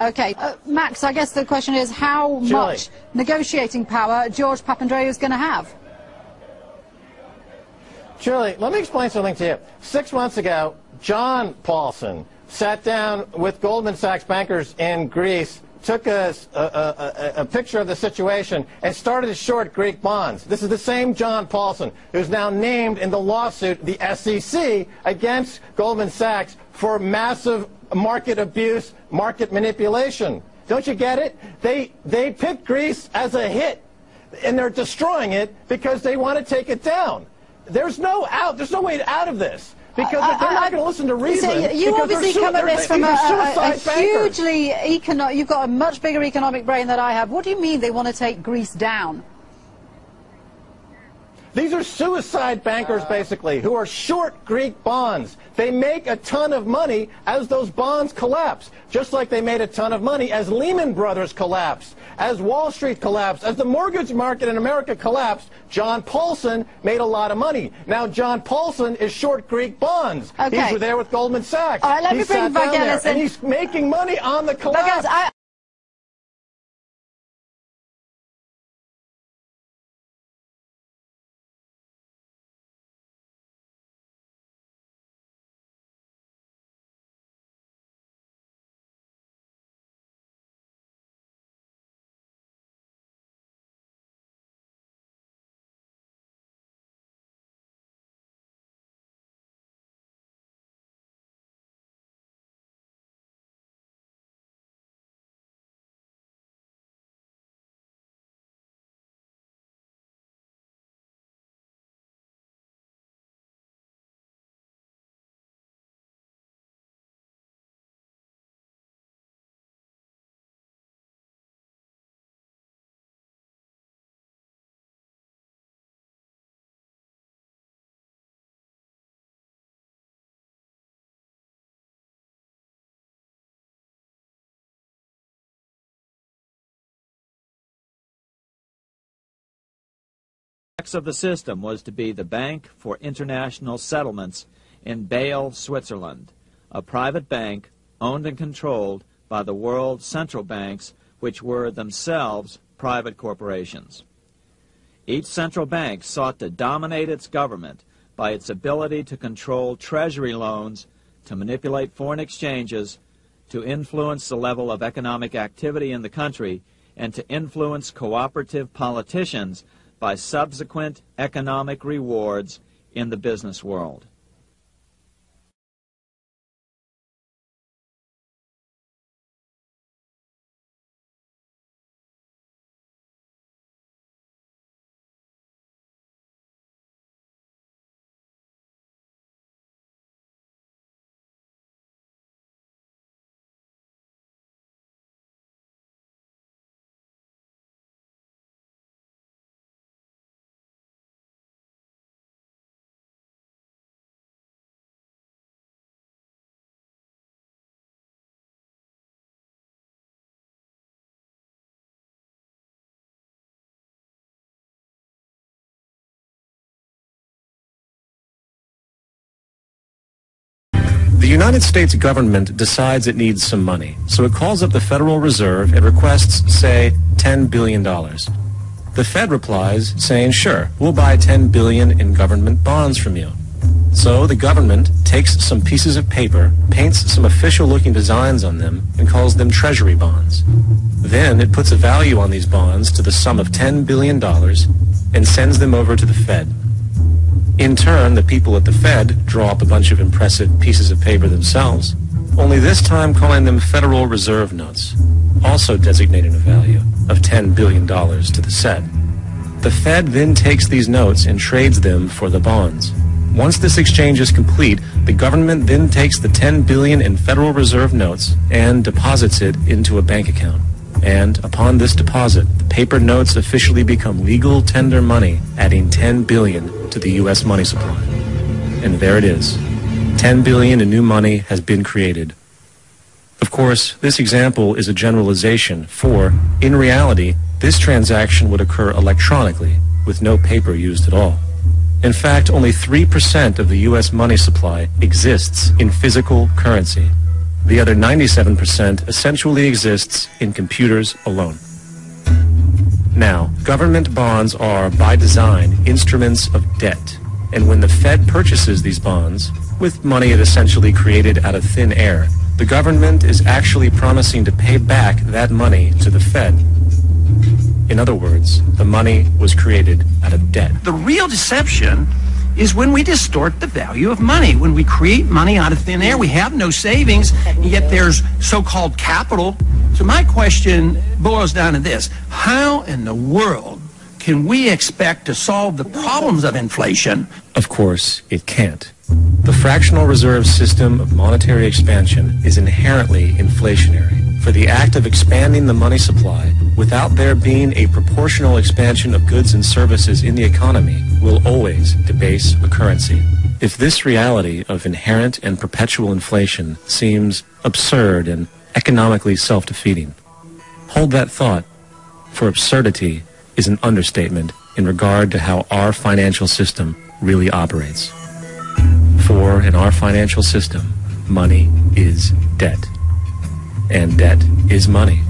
Okay, Max, I guess the question is how much negotiating power George Papandreou is going to have? Julie, let me explain something to you. 6 months ago, John Paulson sat down with Goldman Sachs bankers in Greece, took a picture of the situation, and started to short Greek bonds. This is the same John Paulson who's now named in the lawsuit, the SEC, against Goldman Sachs for massive market abuse, market manipulation. Don't you get it? They picked Greece as a hit, and they're destroying it because they want to take it down. There's no way out of this. Because they're not going to listen to reason. So you obviously come at this from a hugely you've got a much bigger economic brain than I have. What do you mean they want to take Greece down? These are suicide bankers, basically, who are short Greek bonds. They make a ton of money as those bonds collapse, just like they made a ton of money as Lehman Brothers collapsed, as Wall Street collapsed, as the mortgage market in America collapsed. John Paulson made a lot of money. Now John Paulson is short Greek bonds. Okay. He's there with Goldman Sachs. All right, let me bring Vagelis in. And he's making money on the collapse. Of the system was to be the Bank for International Settlements in Bâle, Switzerland, a private bank owned and controlled by the world central banks, which were themselves private corporations. Each central bank sought to dominate its government by its ability to control treasury loans, to manipulate foreign exchanges, to influence the level of economic activity in the country, and to influence cooperative politicians by subsequent economic rewards in the business world. The United States government decides it needs some money, so it calls up the Federal Reserve and requests, say, $10 billion. The Fed replies, saying, sure, we'll buy $10 billion in government bonds from you. So the government takes some pieces of paper, paints some official-looking designs on them, and calls them treasury bonds. Then it puts a value on these bonds to the sum of $10 billion and sends them over to the Fed. In turn, the people at the Fed draw up a bunch of impressive pieces of paper themselves, only this time calling them Federal Reserve notes, also designating a value of $10 billion to the Fed. The Fed then takes these notes and trades them for the bonds. Once this exchange is complete, the government then takes the $10 billion in Federal Reserve notes and deposits it into a bank account. And upon this deposit, the paper notes officially become legal tender money, adding $10 billion to the U.S. money supply. And there it is. $10 billion in new money has been created. Of course, this example is a generalization, for, in reality, this transaction would occur electronically, with no paper used at all. In fact, only 3% of the U.S. money supply exists in physical currency. The other 97% essentially exists in computers alone. Now, government bonds are, by design, instruments of debt. And when the Fed purchases these bonds, with money it essentially created out of thin air, the government is actually promising to pay back that money to the Fed. In other words, the money was created out of debt. The real deception is when we distort the value of money. When we create money out of thin air, we have no savings, and yet there's so-called capital. So my question boils down to this: how in the world can we expect to solve the problems of inflation? Of course, it can't. The fractional reserve system of monetary expansion is inherently inflationary. For the act of expanding the money supply without there being a proportional expansion of goods and services in the economy will always debase a currency. If this reality of inherent and perpetual inflation seems absurd and economically self-defeating, hold that thought, for absurdity is an understatement in regard to how our financial system really operates. For in our financial system, money is debt, and debt is money.